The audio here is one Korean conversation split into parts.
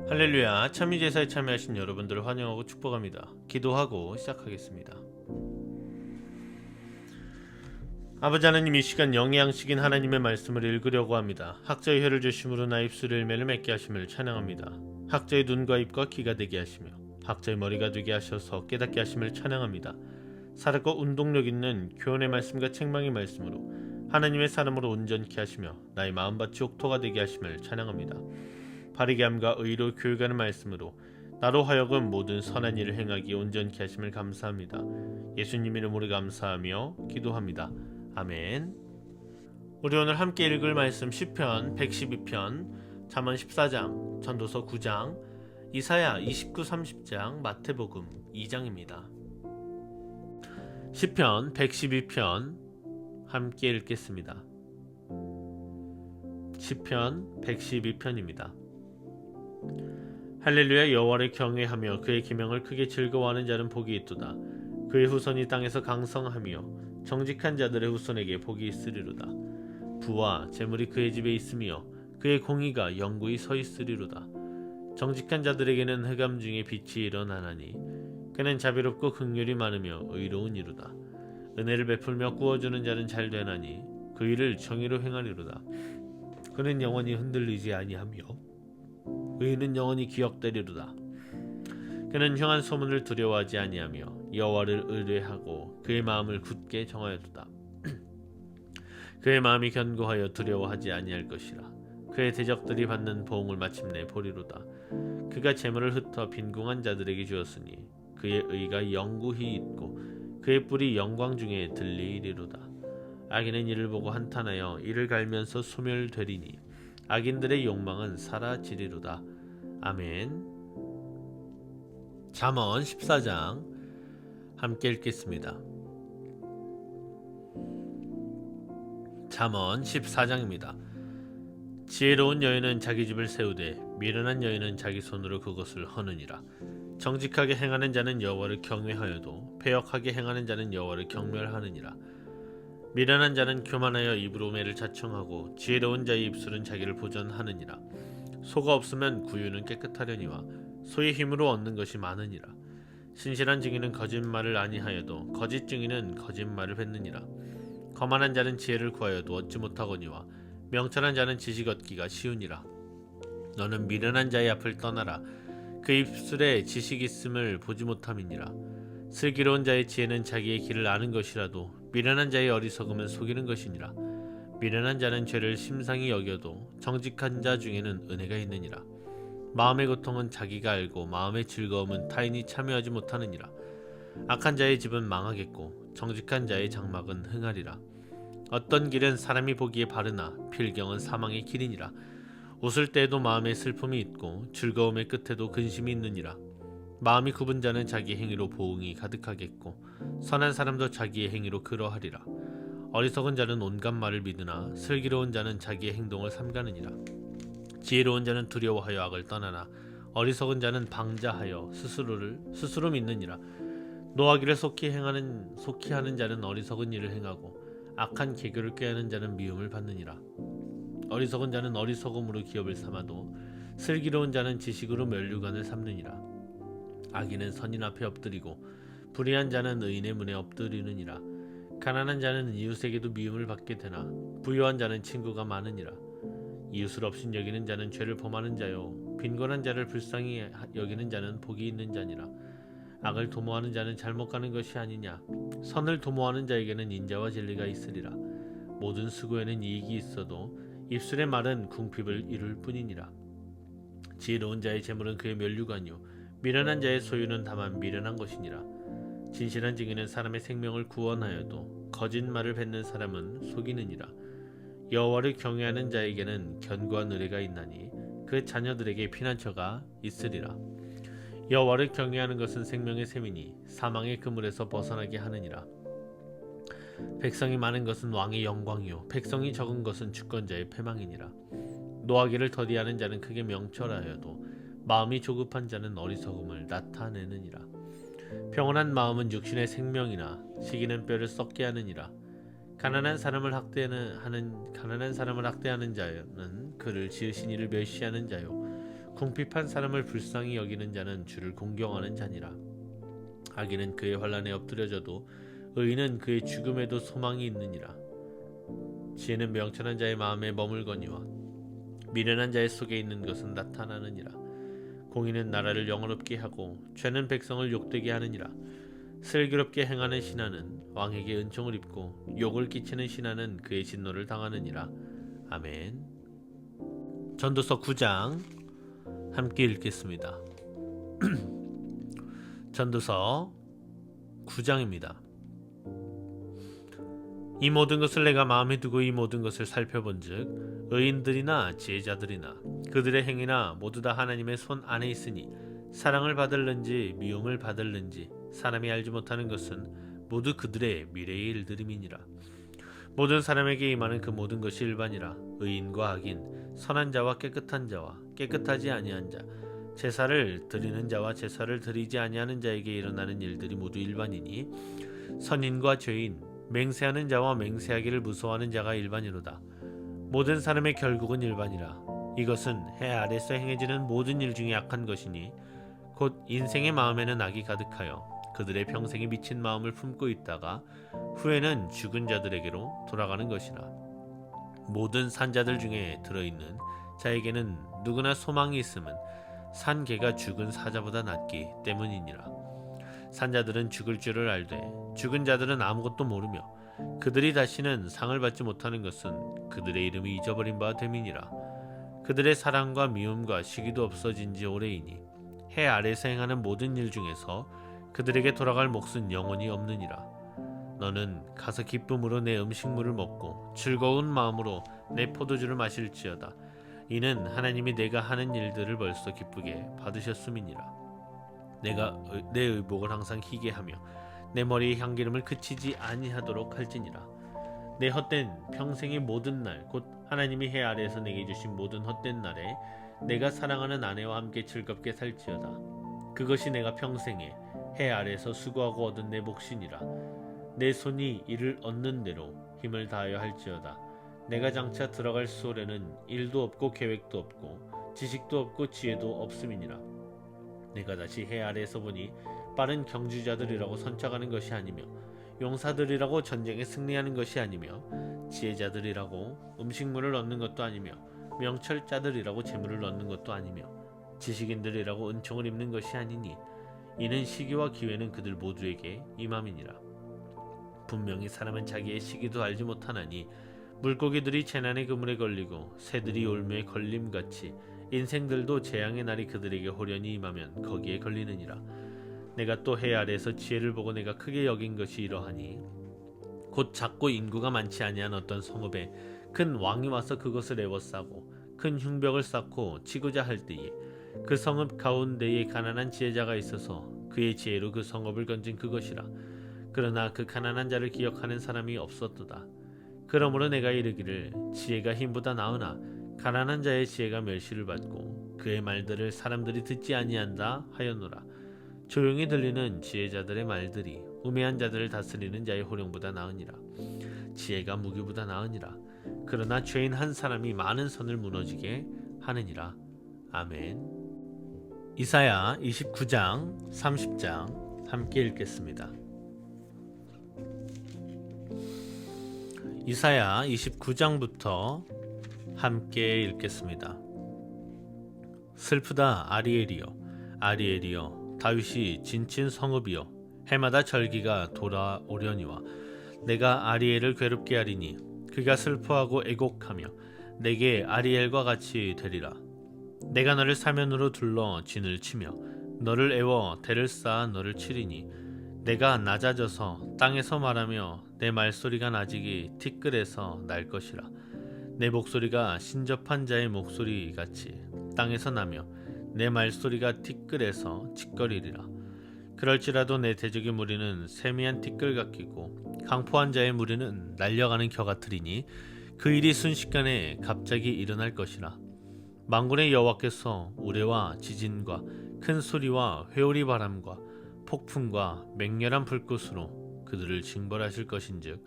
할렐루야, 참미제사에 참여하신 여러분들을 환영하고 축복합니다. 기도하고 시작하겠습니다. 아버지 하나님, 이 시간 영의 양식인 하나님의 말씀을 읽으려고 합니다. 학자의 혀를 주심으로 나 입술의 열매를 맺게 하심을 찬양합니다. 학자의 눈과 입과 귀가 되게 하시며 학자의 머리가 되게 하셔서 깨닫게 하심을 찬양합니다. 살았고 운동력 있는 교훈의 말씀과 책망의 말씀으로 하나님의 사람으로 온전케 하시며 나의 마음밭이 옥토가 되게 하심을 찬양합니다. 바르게 함과 의로 교육하는 말씀으로 나로 하여금 모든 선한 일을 행하기에 온전케 하심을 감사합니다. 예수님 이름으로 감사하며 기도합니다. 아멘. 우리 오늘 함께 읽을 말씀 시편 112편, 잠언 14장, 전도서 9장, 이사야 29, 30장, 마태복음 2장입니다. 시편 112편 함께 읽겠습니다. 시편 112편입니다. 할렐루야. 여호와를 경외하며 그의 계명을 크게 즐거워하는 자는 복이 있도다. 그의 후손이 땅에서 강성하며 정직한 자들의 후손에게 복이 있으리로다. 부와 재물이 그의 집에 있으며 그의 공의가 영구히 서 있으리로다. 정직한 자들에게는 흑암 중에 빛이 일어나나니 그는 자비롭고 긍휼이 많으며 의로운 이로다. 은혜를 베풀며 구워주는 자는 잘 되나니 그 일을 정의로 행하리로다. 그는 영원히 흔들리지 아니하며 의인은 영원히 기억되리로다. 그는 형한 소문을 두려워하지 아니하며 여호와를 의뢰하고 그의 마음을 굳게 정하였도다. 그의 마음이 견고하여 두려워하지 아니할 것이라. 그의 대적들이 받는 보응을 마침내 보리로다. 그가 재물을 흩어 빈궁한 자들에게 주었으니 그의 의가 영구히 있고 그의 뿔이 영광 중에 들리리로다. 악인은 이를 보고 한탄하여 이를 갈면서 소멸되리니 악인들의 욕망은 사라지리로다. 아멘. 잠언 14장 함께 읽겠습니다. 잠언 14장입니다. 지혜로운 여인은 자기 집을 세우되 미련한 여인은 자기 손으로 그것을 허느니라. 정직하게 행하는 자는 여호와를 경외하여도 패역하게 행하는 자는 여호와를 경멸하느니라. 미련한 자는 교만하여 입으로 매를 자청하고 지혜로운 자의 입술은 자기를 보전하느니라. 소가 없으면 구유는 깨끗하려니와 소의 힘으로 얻는 것이 많으니라. 신실한 증인은 거짓말을 아니하여도 거짓 증인은 거짓말을 뱉느니라. 거만한 자는 지혜를 구하여도 얻지 못하거니와 명철한 자는 지식 얻기가 쉬우니라. 너는 미련한 자의 앞을 떠나라. 그 입술에 지식 있음을 보지 못함이니라. 슬기로운 자의 지혜는 자기의 길을 아는 것이라도 미련한 자의 어리석음은 속이는 것이니라. 미련한 자는 죄를 심상히 여겨도 정직한 자 중에는 은혜가 있느니라. 마음의 고통은 자기가 알고 마음의 즐거움은 타인이 참여하지 못하느니라. 악한 자의 집은 망하겠고 정직한 자의 장막은 흥하리라. 어떤 길은 사람이 보기에 바르나 필경은 사망의 길이니라. 웃을 때에도 마음에 슬픔이 있고 즐거움의 끝에도 근심이 있느니라. 마음이 굽은 자는 자기 행위로 보응이 가득하겠고 선한 사람도 자기의 행위로 그러하리라. 어리석은 자는 온갖 말을 믿으나 슬기로운 자는 자기의 행동을 삼가느니라. 지혜로운 자는 두려워하여 악을 떠나나 어리석은 자는 방자하여 스스로 믿느니라. 노하기를 속히 하는 자는 어리석은 일을 행하고 악한 계교를 꾀하는 자는 미움을 받느니라. 어리석은 자는 어리석음으로 기업을 삼아도 슬기로운 자는 지식으로 면류관을 삼느니라. 악인은 선인 앞에 엎드리고 불의한 자는 의인의 문에 엎드리느니라. 가난한 자는 이웃에게도 미움을 받게 되나 부유한 자는 친구가 많으니라. 이웃을 없인 여기는 자는 죄를 범하는 자요 빈곤한 자를 불쌍히 여기는 자는 복이 있는 자니라. 악을 도모하는 자는 잘못 가는 것이 아니냐. 선을 도모하는 자에게는 인자와 진리가 있으리라. 모든 수고에는 이익이 있어도 입술의 말은 궁핍을 이룰 뿐이니라. 지혜로운 자의 재물은 그의 면류관이요 미련한 자의 소유는 다만 미련한 것이니라. 진실한 증인은 사람의 생명을 구원하여도 거짓말을 뱉는 사람은 속이느니라. 여호와를 경외하는 자에게는 견고한 은혜가 있나니 그 자녀들에게 피난처가 있으리라. 여호와를 경외하는 것은 생명의 셈이니 사망의 그물에서 벗어나게 하느니라. 백성이 많은 것은 왕의 영광이요 백성이 적은 것은 주권자의 패망이니라. 노하기를 더디하는 자는 크게 명철하여도 마음이 조급한 자는 어리석음을 나타내느니라. 평온한 마음은 육신의 생명이나 시기는 뼈를 썩게 하느니라. 가난한 사람을 학대하는 자는 그를 지으신 이를 멸시하는 자요 궁핍한 사람을 불쌍히 여기는 자는 주를 공경하는 자니라. 악인은 그의 환난에 엎드려져도 의인은 그의 죽음에도 소망이 있느니라. 지혜는 명철한 자의 마음에 머물거니와 미련한 자의 속에 있는 것은 나타나느니라. 공의는 나라를 영원롭게 하고 죄는 백성을 욕되게 하느니라. 슬기롭게 행하는 신하는 왕에게 은총을 입고 욕을 끼치는 신하는 그의 진노를 당하느니라. 아멘. 전도서 9장 함께 읽겠습니다. 전도서 9장입니다. 이 모든 것을 내가 마음에 두고 이 모든 것을 살펴본즉 의인들이나 지혜자들이나 그들의 행위나 모두 다 하나님의 손 안에 있으니 사랑을 받을는지 미움을 받을는지 사람이 알지 못하는 것은 모두 그들의 미래의 일들임이니라. 모든 사람에게 임하는 그 모든 것이 일반이라. 의인과 악인, 선한 자와 깨끗한 자와 깨끗하지 아니한 자, 제사를 드리는 자와 제사를 드리지 아니하는 자에게 일어나는 일들이 모두 일반이니 선인과 죄인, 맹세하는 자와 맹세하기를 무서워하는 자가 일반이로다. 모든 사람의 결국은 일반이라. 이것은 해 아래서 행해지는 모든 일 중에 악한 것이니 곧 인생의 마음에는 악이 가득하여 그들의 평생이 미친 마음을 품고 있다가 후에는 죽은 자들에게로 돌아가는 것이라. 모든 산자들 중에 들어있는 자에게는 누구나 소망이 있음은 산 개가 죽은 사자보다 낫기 때문이니라. 산자들은 죽을 줄을 알되 죽은 자들은 아무것도 모르며 그들이 다시는 상을 받지 못하는 것은 그들의 이름이 잊어버린 바 됨이니라. 그들의 사랑과 미움과 시기도 없어진 지 오래이니 해 아래서 행하는 모든 일 중에서 그들에게 돌아갈 몫은 영원히 없느니라. 너는 가서 기쁨으로 내 음식물을 먹고 즐거운 마음으로 내 포도주를 마실지어다. 이는 하나님이 내가 하는 일들을 벌써 기쁘게 받으셨음이니라. 내가 내 의복을 항상 희게 하며 내 머리의 향기름을 그치지 아니하도록 할지니라. 내 헛된 평생의 모든 날 곧 하나님이 해 아래에서 내게 주신 모든 헛된 날에 내가 사랑하는 아내와 함께 즐겁게 살지어다. 그것이 내가 평생에 해 아래에서 수고하고 얻은 내 몫이니라. 내 손이 이를 얻는 대로 힘을 다하여 할지어다. 내가 장차 들어갈 수월에는 일도 없고 계획도 없고 지식도 없고 지혜도 없음이니라. 내가 다시 해 아래에서 보니 빠른 경주자들이라고 선착하는 것이 아니며 용사들이라고 전쟁에 승리하는 것이 아니며 지혜자들이라고 음식물을 얻는 것도 아니며 명철자들이라고 재물을 얻는 것도 아니며 지식인들이라고 은총을 입는 것이 아니니 이는 시기와 기회는 그들 모두에게 임함이니라. 분명히 사람은 자기의 시기도 알지 못하나니 물고기들이 재난의 그물에 걸리고 새들이 올무에 걸림같이 인생들도 재앙의 날이 그들에게 호련히 임하면 거기에 걸리느니라. 내가 또 해 아래에서 지혜를 보고 내가 크게 여긴 것이 이러하니 곧 작고 인구가 많지 아니한 어떤 성읍에 큰 왕이 와서 그것을 에워싸고 큰 흉벽을 쌓고 치고자 할 때에 그 성읍 가운데에 가난한 지혜자가 있어서 그의 지혜로 그 성읍을 건진 그것이라. 그러나 그 가난한 자를 기억하는 사람이 없었도다. 그러므로 내가 이르기를 지혜가 힘보다 나으나 가난한 자의 지혜가 멸시를 받고 그의 말들을 사람들이 듣지 아니한다 하였노라. 조용히 들리는 지혜자들의 말들이 우매한 자들을 다스리는 자의 호령보다 나으니라. 지혜가 무기보다 나으니라. 그러나 죄인 한 사람이 많은 선을 무너지게 하느니라. 아멘. 이사야 29장 30장 함께 읽겠습니다. 이사야 29장부터 함께 읽겠습니다. 슬프다 아리엘이여, 아리엘이여, 다윗이 진친 성읍이여, 해마다 절기가 돌아오려니와 내가 아리엘을 괴롭게 하리니 그가 슬퍼하고 애곡하며 내게 아리엘과 같이 되리라. 내가 너를 사면으로 둘러 진을 치며 너를 애워 대를 쌓아 너를 치리니 내가 낮아져서 땅에서 말하며 내 말소리가 나직이 티끌에서 날 것이라. 내 목소리가 신접한 자의 목소리같이 땅에서 나며 내 말소리가 티끌에서 짖거리리라. 그럴지라도 내 대적의 무리는 세미한 티끌 같기고 강포한 자의 무리는 날려가는 겨 같으리니 그 일이 순식간에 갑자기 일어날 것이라. 만군의 여호와께서 우레와 지진과 큰 소리와 회오리 바람과 폭풍과 맹렬한 불꽃으로 그들을 징벌하실 것인즉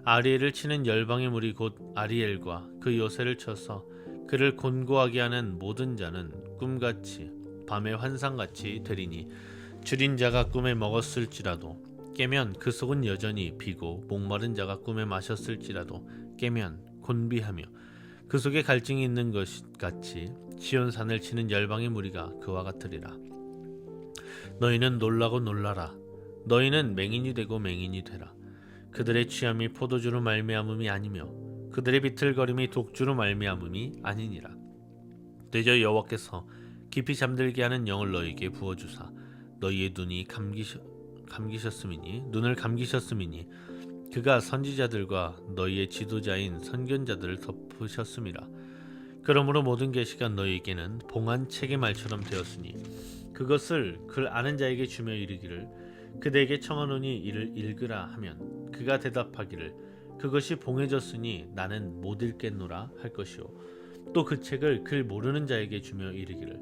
아리엘을 치는 열방의 무리 곧 아리엘과 그 요새를 쳐서 그를 곤고하게 하는 모든 자는 꿈같이 밤의 환상같이 되리니 줄인 자가 꿈에 먹었을지라도 깨면 그 속은 여전히 비고 목마른 자가 꿈에 마셨을지라도 깨면 곤비하며 그 속에 갈증이 있는 것 같이 시온산을 치는 열방의 무리가 그와 같으리라. 너희는 놀라고 놀라라. 너희는 맹인이 되고 맹인이 되라. 그들의 취함이 포도주로 말미암음이 아니며 그들의 비틀거림이 독주로 말미암음이 아니니라. 되저 여호와께서 깊이 잠들게 하는 영을 너희에게 부어주사 너희의 눈을 감기셨음이니 그가 선지자들과 너희의 지도자인 선견자들을 덮으셨음이라. 그러므로 모든 계시가 너희에게는 봉한 책의 말처럼 되었으니 그것을 글 아는 자에게 주며 이르기를 그대에게 청하노니 이를 읽으라 하면 그가 대답하기를 그것이 봉해졌으니 나는 못 읽겠노라 할 것이요 또 그 책을 글 모르는 자에게 주며 이르기를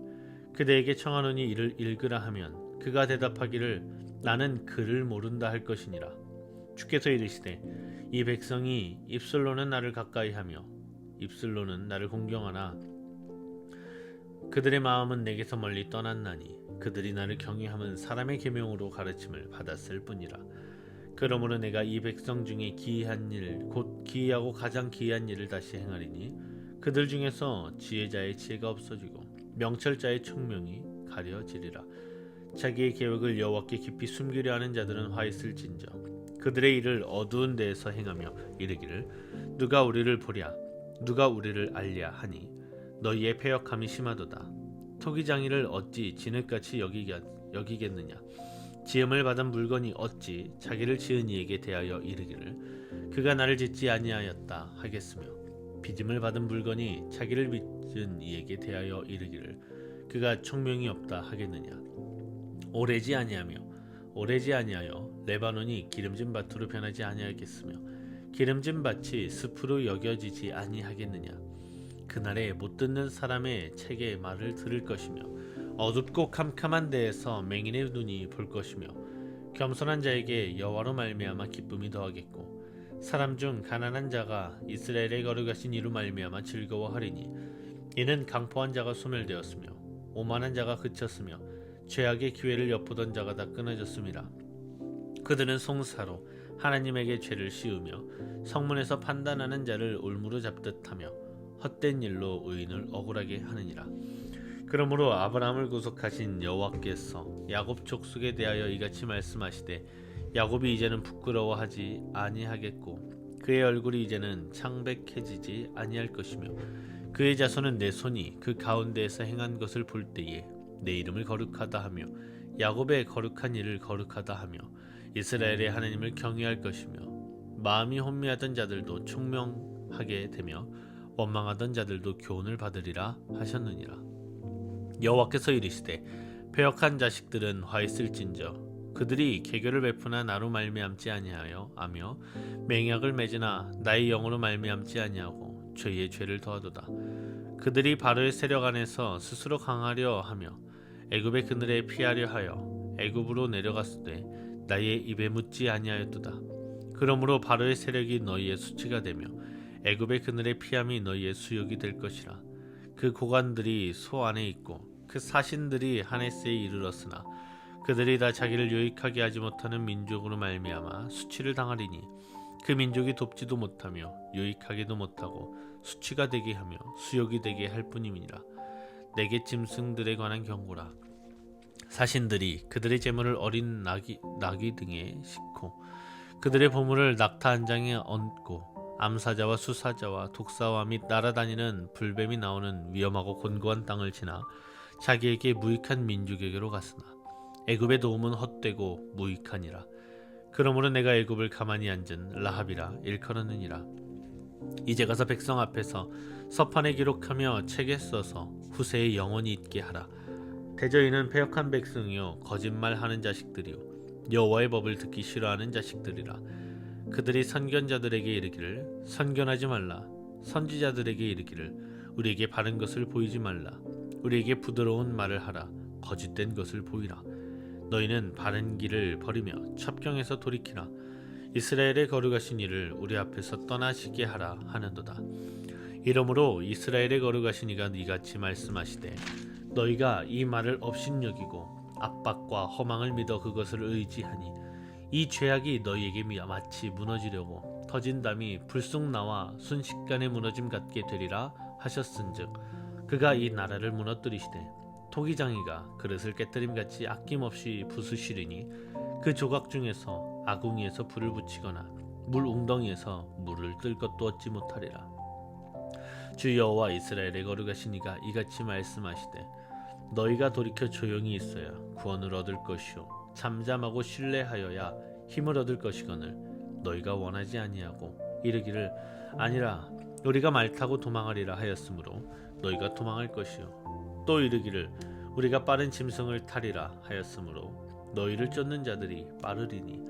그대에게 청하노니 이를 읽으라 하면 그가 대답하기를 나는 글을 모른다 할 것이니라. 주께서 이르시되 이 백성이 입술로는 나를 가까이하며 입술로는 나를 공경하나 그들의 마음은 내게서 멀리 떠났나니 그들이 나를 경외함은 사람의 계명으로 가르침을 받았을 뿐이라. 그러므로 내가 이 백성 중에 기이한 일 곧 기이하고 가장 기이한 일을 다시 행하리니 그들 중에서 지혜자의 지혜가 없어지고 명철자의 총명이 가려지리라. 자기의 계획을 여호와께 깊이 숨기려 하는 자들은 화 있을진저 그들의 일을 어두운 데에서 행하며 이르기를 누가 우리를 보랴 누가 우리를 알랴 하니 너희의 패역함이 심하도다. 토기장이를 어찌 진흙같이 여기겠느냐. 지음을 받은 물건이 어찌 자기를 지은 이에게 대하여 이르기를 그가 나를 짓지 아니하였다 하겠으며 빚음을 받은 물건이 자기를 빚은 이에게 대하여 이르기를 그가 총명이 없다 하겠느냐. 오래지 아니하여 레바논이 기름진 밭으로 변하지 아니하겠으며 기름진 밭이 숲으로 여겨지지 아니하겠느냐. 그날에 못 듣는 사람의 책의 말을 들을 것이며 어둡고 캄캄한 데에서 맹인의 눈이 볼 것이며 겸손한 자에게 여호와로 말미암아 기쁨이 더하겠고 사람 중 가난한 자가 이스라엘의 거룩하신 이로 말미암아 즐거워하리니 이는 강포한 자가 소멸되었으며 오만한 자가 그쳤으며 죄악의 기회를 엿보던 자가 다 끊어졌음이라. 그들은 송사로 하나님에게 죄를 씌우며 성문에서 판단하는 자를 올무로 잡듯 하며 헛된 일로 의인을 억울하게 하느니라. 그러므로 아브라함을 구속하신 여호와께서 야곱 족속에 대하여 이같이 말씀하시되 야곱이 이제는 부끄러워하지 아니하겠고 그의 얼굴이 이제는 창백해지지 아니할 것이며 그의 자손은 내 손이 그 가운데에서 행한 것을 볼 때에 내 이름을 거룩하다 하며 야곱의 거룩한 일을 거룩하다 하며 이스라엘의 하나님을 경외할 것이며 마음이 혼미하던 자들도 총명하게 되며 원망하던 자들도 교훈을 받으리라 하셨느니라. 여호와께서 이르시되 패역한 자식들은 화 있을진저 그들이 계교를 베푸나 나로 말미암지 아니하여 아며 맹약을 맺으나 나의 영으로 말미암지 아니하고 죄의 죄를 더하도다. 그들이 바로의 세력 안에서 스스로 강하려 하며 애굽의 그늘에 피하려 하여 애굽으로 내려갔으되 나의 입에 묻지 아니하였도다. 그러므로 바로의 세력이 너희의 수치가 되며 애굽의 그늘에 피함이 너희의 수욕이 될 것이라. 그 고관들이 소 안에 있고 그 사신들이 하네스에 이르렀으나 그들이 다 자기를 유익하게 하지 못하는 민족으로 말미암아 수치를 당하리니 그 민족이 돕지도 못하며 유익하게도 못하고 수치가 되게 하며 수욕이 되게 할 뿐임이니라. 내게 짐승들에 관한 경고라. 사신들이 그들의 재물을 어린 나귀 등에 싣고 그들의 보물을 낙타 한 장에 얹고 암사자와 수사자와 독사와 및 날아다니는 불뱀이 나오는 위험하고 곤고한 땅을 지나 자기에게 무익한 민족에게로 갔으나 애굽의 도움은 헛되고 무익하니라. 그러므로 내가 애굽을 가만히 앉은 라합이라 일컬었느니라. 이제 가서 백성 앞에서 서판에 기록하며 책에 써서 후세에 영원히 있게 하라. 대저 이는 패역한 백성이요 거짓말하는 자식들이요 여호와의 법을 듣기 싫어하는 자식들이라. 그들이 선견자들에게 이르기를 선견하지 말라. 선지자들에게 이르기를 우리에게 바른 것을 보이지 말라. 우리에게 부드러운 말을 하라. 거짓된 것을 보이라. 너희는 바른 길을 버리며 첩경에서 돌이키라. 이스라엘의 거룩하신 이를 우리 앞에서 떠나시게 하라 하는도다. 이러므로 이스라엘의 거룩하신 이가 이같이 말씀하시되 너희가 이 말을 업신여기고 압박과 허망을 믿어 그것을 의지하니 이 죄악이 너희에게 마치 무너지려고 터진 담이 불쑥 나와 순식간에 무너짐 같게 되리라 하셨은즉 그가 이 나라를 무너뜨리시되 토기장이가 그릇을 깨뜨림같이 아낌없이 부수시리니 그 조각 중에서 아궁이에서 불을 붙이거나 물 웅덩이에서 물을 뜰 것도 얻지 못하리라. 주 여호와 이스라엘의 거룩하신 이가 이같이 말씀하시되 너희가 돌이켜 조용히 있어야 구원을 얻을 것이요 잠잠하고 신뢰하여야 힘을 얻을 것이거늘 너희가 원하지 아니하고 이르기를 아니라 우리가 말 타고 도망하리라 하였으므로 너희가 도망할 것이요 또 이르기를 우리가 빠른 짐승을 타리라 하였으므로 너희를 쫓는 자들이 빠르리니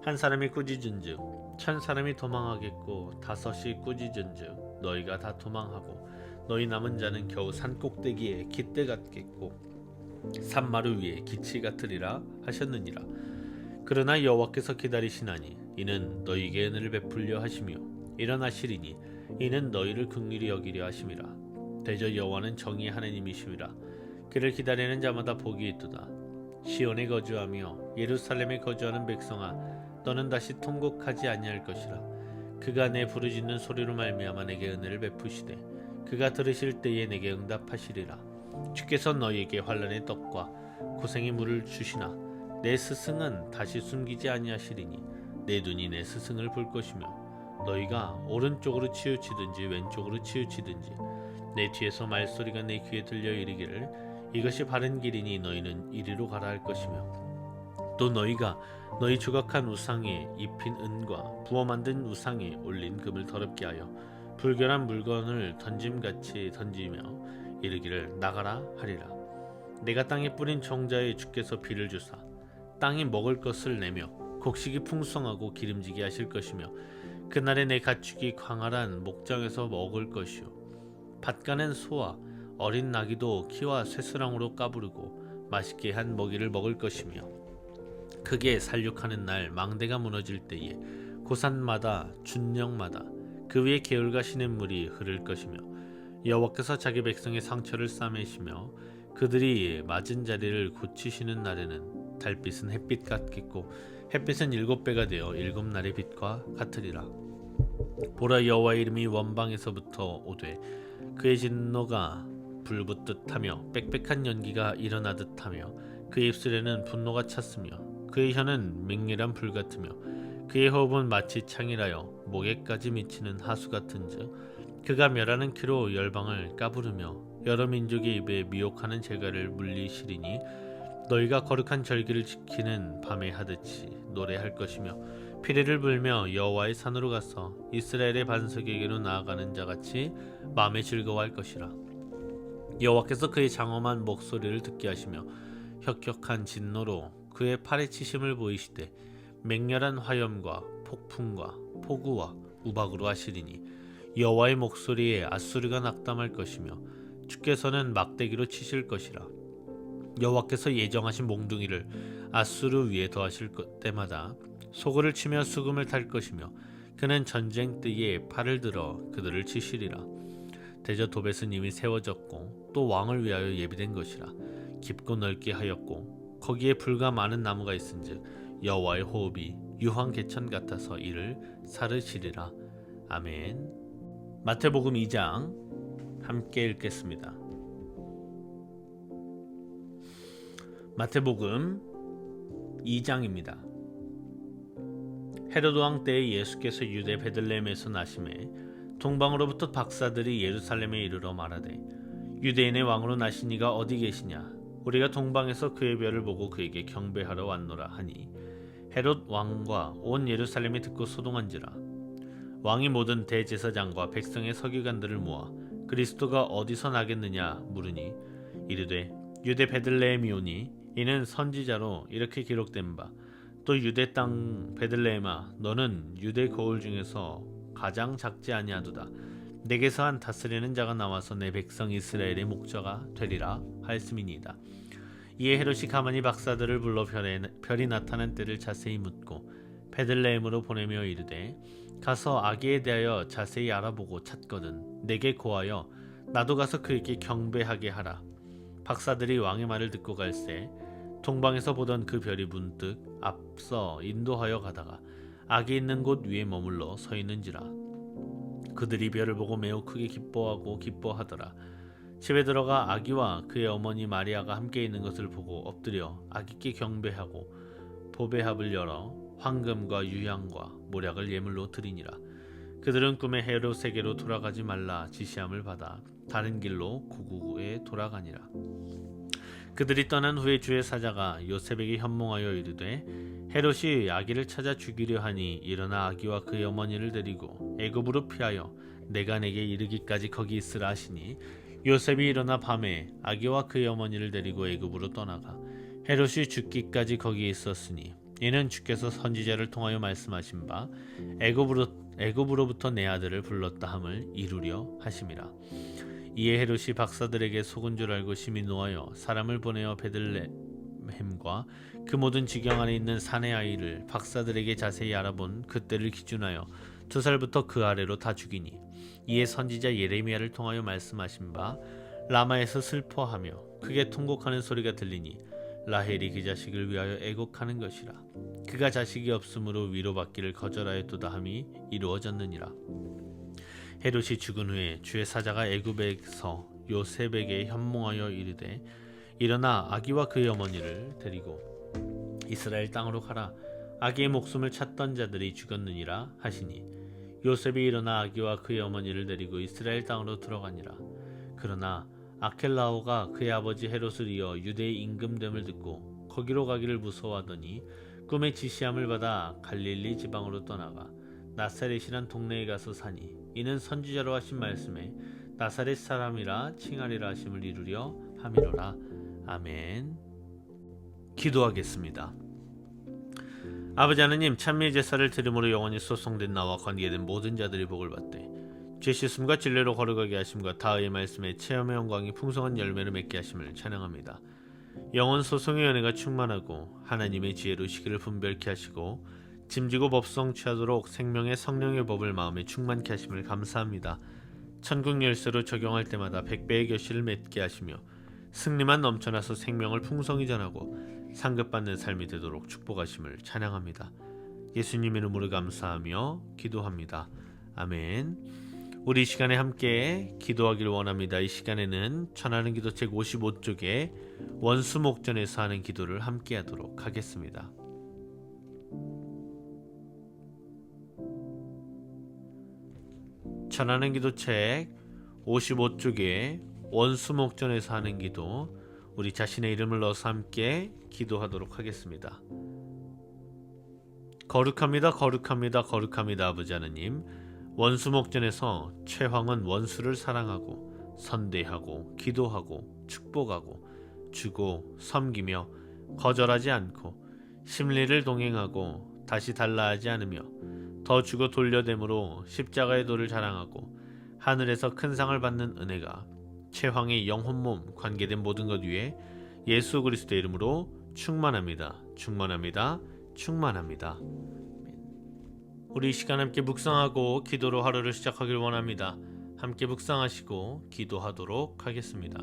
한 사람이 꾸짖은즉 1000사람이 도망하겠고 5이 꾸짖은즉 너희가 다 도망하고 너희 남은 자는 겨우 산 꼭대기에 깃대 같겠고 산마루 위에 기치 같으리라 하셨느니라. 그러나 여호와께서 기다리시나니 이는 너희에게 은혜를 베풀려 하시며 일어나시리니 이는 너희를 긍휼히 여기려 하심이라. 대저 여호와는 정의의 하나님이심이라. 그를 기다리는 자마다 복이 있도다. 시온에 거주하며 예루살렘에 거주하는 백성아 너는 다시 통곡하지 아니할 것이라. 그가 내 부르짖는 소리로 말미암아 내게 은혜를 베푸시되 그가 들으실 때에 내게 응답하시리라. 주께서 너희에게 환난의 떡과 고생의 물을 주시나 내 스승은 다시 숨기지 아니하시리니 내 눈이 내 스승을 볼 것이며 너희가 오른쪽으로 치우치든지 왼쪽으로 치우치든지 내 뒤에서 말소리가 내 귀에 들려 이르기를 이것이 바른 길이니 너희는 이리로 가라 할 것이며 또 너희가 너희 조각한 우상에 입힌 은과 부어 만든 우상에 올린 금을 더럽게 하여 불결한 물건을 던짐같이 던지며 이르기를 나가라 하리라. 내가 땅에 뿌린 정자에 주께서 비를 주사 땅이 먹을 것을 내며 곡식이 풍성하고 기름지게 하실 것이며 그날에 내 가축이 광활한 목장에서 먹을 것이요 밭가는 소와 어린 나귀도 키와 쇠스랑으로 까부르고 맛있게 한 먹이를 먹을 것이며 크게 살육하는 날 망대가 무너질 때에 고산마다 준령마다 그 위에 개울과 시냇물이 흐를 것이며 여호와께서 자기 백성의 상처를 싸매시며 그들이 맞은 자리를 고치시는 날에는 달빛은 햇빛 같겠고 햇빛은 7배가 되어 7날의 빛과 같으리라. 보라 여호와의 이름이 원방에서부터 오되 그의 진노가 불붙듯 하며 빽빽한 연기가 일어나듯 하며 그의 입술에는 분노가 찼으며 그의 혀는 맹렬한 불 같으며 그의 호흡은 마치 창이라여 목에까지 미치는 하수 같은즉 그가 멸하는 키로 열방을 까부르며 여러 민족의 입에 미혹하는 재갈을 물리시리니 너희가 거룩한 절기를 지키는 밤에 하듯이 노래할 것이며 피리를 불며 여호와의 산으로 가서 이스라엘의 반석에게로 나아가는 자같이 마음에 즐거워할 것이라. 여호와께서 그의 장엄한 목소리를 듣게 하시며 혁혁한 진노로 그의 팔에 치심을 보이시되 맹렬한 화염과 폭풍과 폭우와 우박으로 하시리니 여호와의 목소리에 앗수르가 낙담할 것이며 주께서는 막대기로 치실 것이라. 여호와께서 예정하신 몽둥이를 앗수르 위에 더하실 때마다 소굴을 치며 수금을 탈 것이며 그는 전쟁 때에 팔을 들어 그들을 치시리라. 대저 도벳은 이미 세워졌고 또 왕을 위하여 예비된 것이라. 깊고 넓게 하였고 거기에 불과 많은 나무가 있은즉 여호와의 호흡이 유황 개천 같아서 이를 사르시리라. 아멘. 마태복음 2장 함께 읽겠습니다. 마태복음 2장입니다. 헤로드 왕 때에 예수께서 유대 베들레헴에서 나심에 동방으로부터 박사들이 예루살렘에 이르러 말하되 유대인의 왕으로 나신 이가 어디 계시냐? 우리가 동방에서 그의 별을 보고 그에게 경배하러 왔노라 하니 헤롯 왕과 온 예루살렘이 듣고 소동한지라. 왕이 모든 대제사장과 백성의 서기관들을 모아 그리스도가 어디서 나겠느냐 물으니 이르되 유대 베들레헴이오니 이는 선지자로 이렇게 기록된 바 또 유대 땅 베들레헴아 너는 유대 거울 중에서 가장 작지 아니하도다. 내게서 한 다스리는 자가 나와서 내 백성 이스라엘의 목자가 되리라 하였음이니이다. 이에 헤롯이 가만히 박사들을 불러 별이 나타난 때를 자세히 묻고 베들레헴으로 보내며 이르되 가서 아기에 대하여 자세히 알아보고 찾거든 내게 고하여 나도 가서 그에게 경배하게 하라. 박사들이 왕의 말을 듣고 갈새 동방에서 보던 그 별이 문득 앞서 인도하여 가다가 아기 있는 곳 위에 머물러 서 있는지라. 그들이 별을 보고 매우 크게 기뻐하고 기뻐하더라. 집에 들어가 아기와 그의 어머니 마리아가 함께 있는 것을 보고 엎드려 아기께 경배하고 보배합을 열어 황금과 유향과 모략을 예물로 드리니라. 그들은 꿈에 헤롯에게로 돌아가지 말라 지시함을 받아 다른 길로 고국에 돌아가니라. 그들이 떠난 후에 주의 사자가 요셉에게 현몽하여 이르되 헤롯이 아기를 찾아 죽이려 하니 일어나 아기와 그의 어머니를 데리고 애굽으로 피하여 내가 내게 이르기까지 거기 있으라 하시니 요셉이 일어나 밤에 아기와 그의 어머니를 데리고 애굽으로 떠나가 헤롯이 죽기까지 거기에 있었으니 이는 주께서 선지자를 통하여 말씀하신 바 애굽으로부터 내 아들을 불렀다 함을 이루려 하심이라. 이에 헤롯이 박사들에게 속은 줄 알고 심히 노하여 사람을 보내어 베들레헴과 그 모든 지경 안에 있는 산의 아이를 박사들에게 자세히 알아본 그때를 기준하여 2살부터 그 아래로 다 죽이니 이에 선지자 예레미야를 통하여 말씀하신 바 라마에서 슬퍼하며 크게 통곡하는 소리가 들리니 라헬이 그 자식을 위하여 애곡하는 것이라. 그가 자식이 없으므로 위로받기를 거절하였도다 함이 이루어졌느니라. 헤롯이 죽은 후에 주의 사자가 애굽에서 요셉에게 현몽하여 이르되 일어나 아기와 그의 어머니를 데리고 이스라엘 땅으로 가라. 아기의 목숨을 찾던 자들이 죽었느니라 하시니 요셉이 일어나 아기와 그의 어머니를 데리고 이스라엘 땅으로 들어가니라. 그러나 아켈라오가 그의 아버지 헤롯을 이어 유대의 임금됨을 듣고 거기로 가기를 무서워하더니 꿈의 지시함을 받아 갈릴리 지방으로 떠나가 나사렛이란 동네에 가서 사니 이는 선지자로 하신 말씀에 나사렛 사람이라 칭하리라 하심을 이루려 함이로라. 아멘. 기도하겠습니다. 아버지 하느님, 찬미의 제사를 드림으로 영원히 소송된 나와 관계된 모든 자들이 복을 받되 죄 씻음과 진리로 걸어가게 하심과 다의 말씀에 체험의 영광이 풍성한 열매를 맺게 하심을 찬양합니다. 영원 소송의 은혜가 충만하고 하나님의 지혜로 시기를 분별케 하시고 짐지고 법성 취하도록 생명의 성령의 법을 마음에 충만케 하심을 감사합니다. 천국 열쇠로 적용할 때마다 100배의 결실을 맺게 하시며 승리만 넘쳐나서 생명을 풍성히 전하고 상급받는 삶이 되도록 축복하심을 찬양합니다. 예수님의 이름으로 감사하며 기도합니다. 아멘. 우리 이 시간에 함께 기도하기를 원합니다. 이 시간에는 전하는 기도 책 55쪽에 원수목전에서 하는 기도를 함께 하도록 하겠습니다. 전하는 기도 책 55쪽에 원수목전에서 하는 기도, 우리 자신의 이름을 넣어서 함께 기도하도록 하겠습니다. 거룩합니다. 거룩합니다. 거룩합니다. 아버지 하느님, 원수목전에서 최황은 원수를 사랑하고 선대하고 기도하고 축복하고 주고 섬기며 거절하지 않고 심리를 동행하고 다시 달라하지 않으며 더 주고 돌려댐으로 십자가의 도를 자랑하고 하늘에서 큰 상을 받는 은혜가 최황의 영혼 몸 관계된 모든 것 위에 예수 그리스도의 이름으로 충만합니다. 충만합니다. 충만합니다. 우리 이 시간 함께 묵상하고 기도로 하루를 시작하길 원합니다. 함께 묵상하시고 기도하도록 하겠습니다.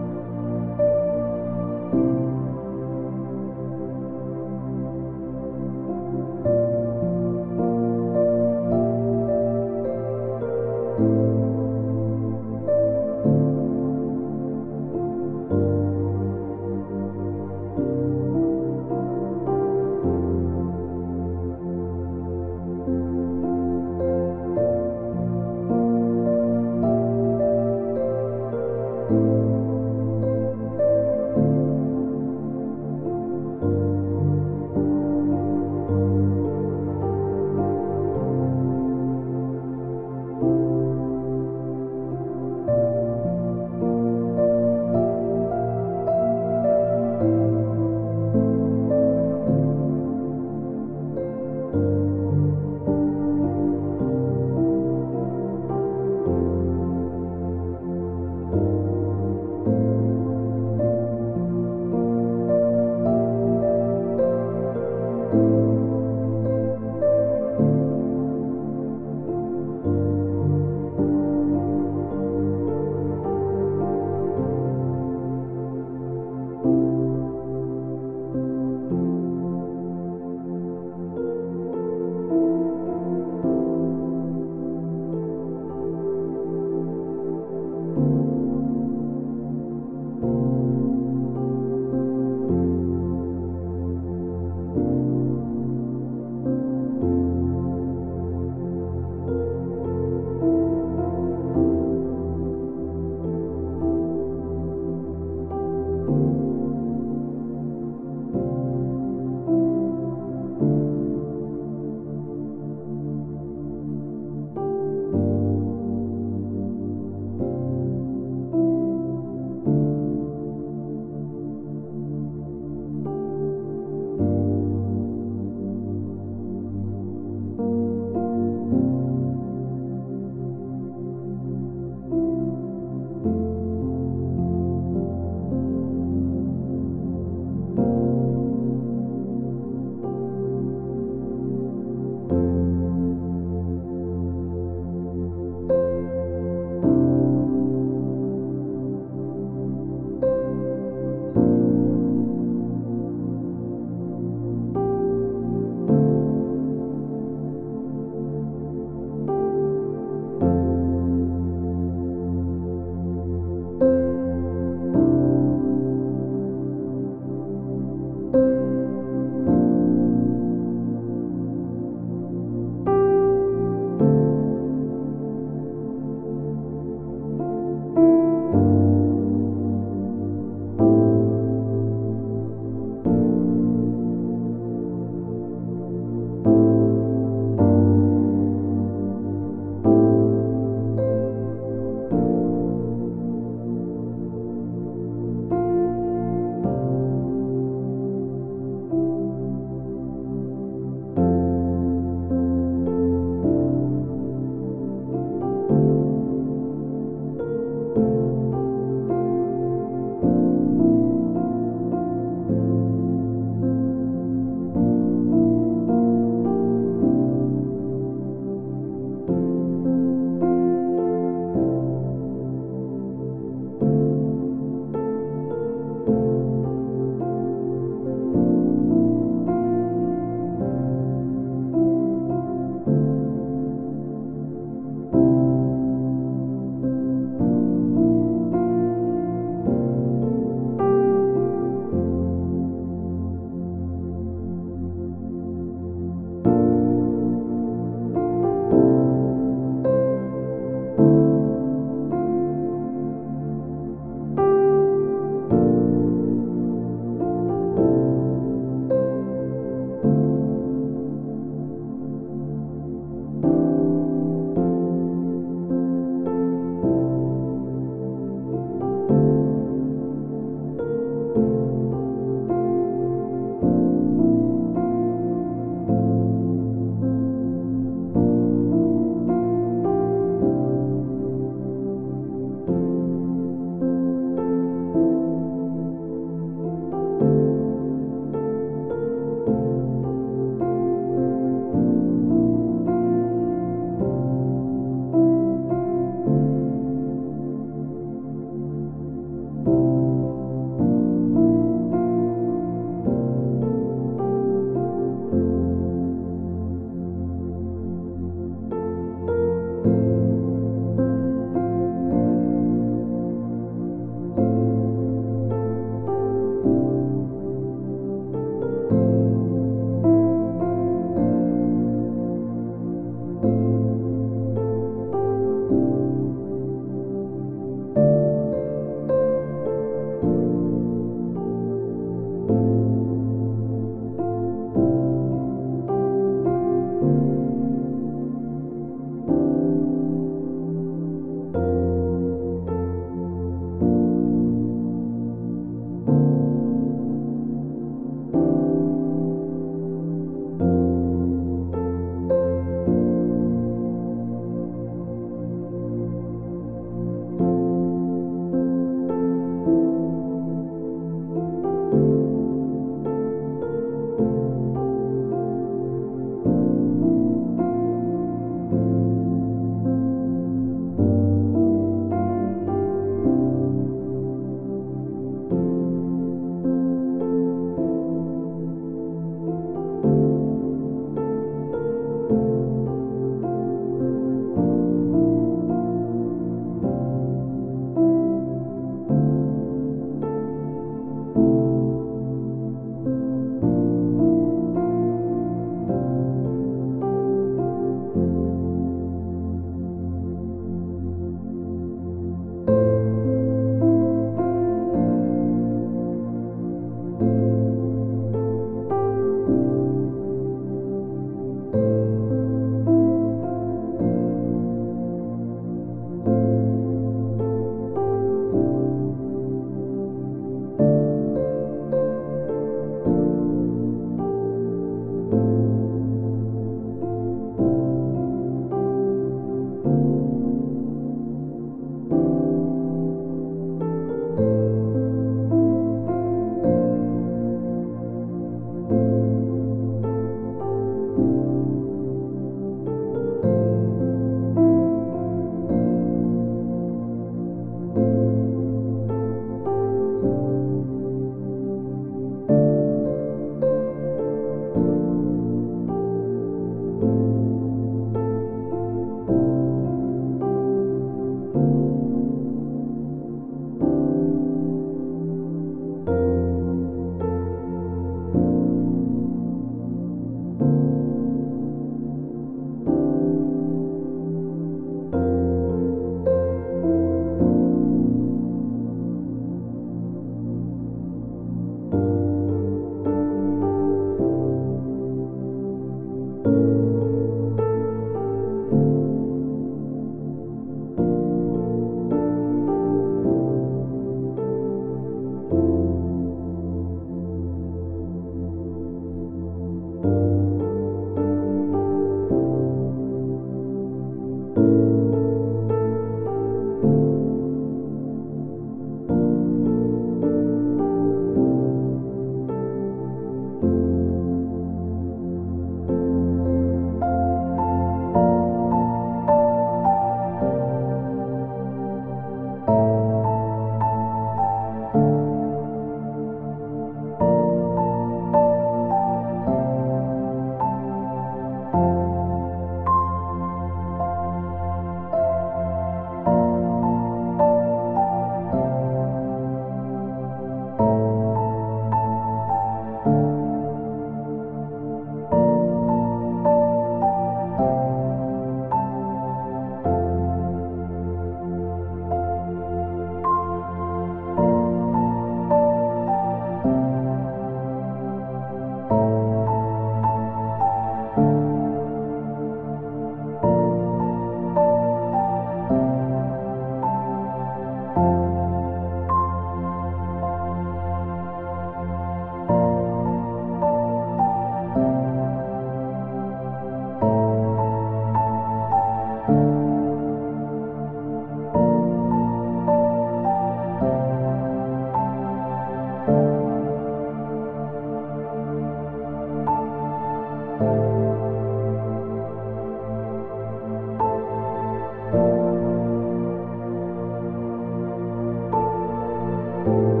네.